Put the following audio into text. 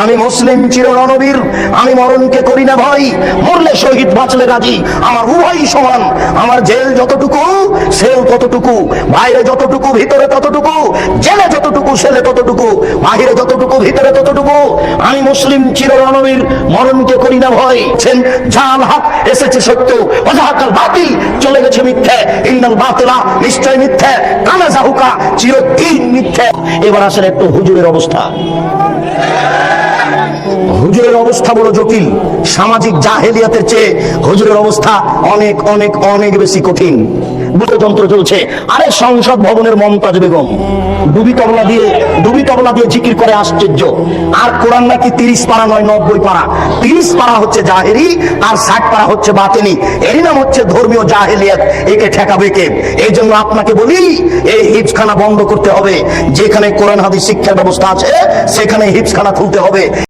আমি মুসলিম চির রণবীর, আমি মরণকে করি না ভয়, মরলে শহীদ বাঁচলে রাজি, আমার উভয়ই সমান। আমার জেল যতটুকু সেল ততটুকু, বাইরে যতটুকু ভিতরে ততটুকু, জেলে যতটুকু সেলে ততটুকু, বাহিরে যতটুকু ভিতরে ততটুকু। আমি মুসলিম চির রণবীর, মরণকে করি না ভয়। জাল হক এসেছে সত্য, ওয়াজাহাকাল বাতিল চলে গেছে মিথ্যে, ইন্নাল বাতিলা নিশ্চয় মিথ্যে, কানা জাহুকা চিরদিন মিথ্যে। এবার আসলে একটু হুজুরের অবস্থা। হুজুরের অবস্থা বড় জটিল। সামাজিক জাহেলিয়াতের চেয়ে হুজুরের অবস্থা অনেক অনেক অনেক বেশি কঠিন। যন্ত্র চলছে। আরে সংসদ ভবনের মমতাজ বেগম ডুবি তবলা দিয়ে জিকির করে আশ্চর্য। আর কোরআন নাকি 30 পারা নয় 90 পারা। 30 পারা হচ্ছে জাহেরি আর 60 পারা হচ্ছে বাতিনি। এরই নাম হচ্ছে ধর্মীয় জাহেলিয়াত। একে ঠেকাবে কে? এই জন্য আপনাকে বলি, এই হিফজখানা বন্ধ করতে হবে। যেখানে কোরআন হাদিস শিক্ষার ব্যবস্থা আছে সেখানে হিফজখানা খুলতে হবে।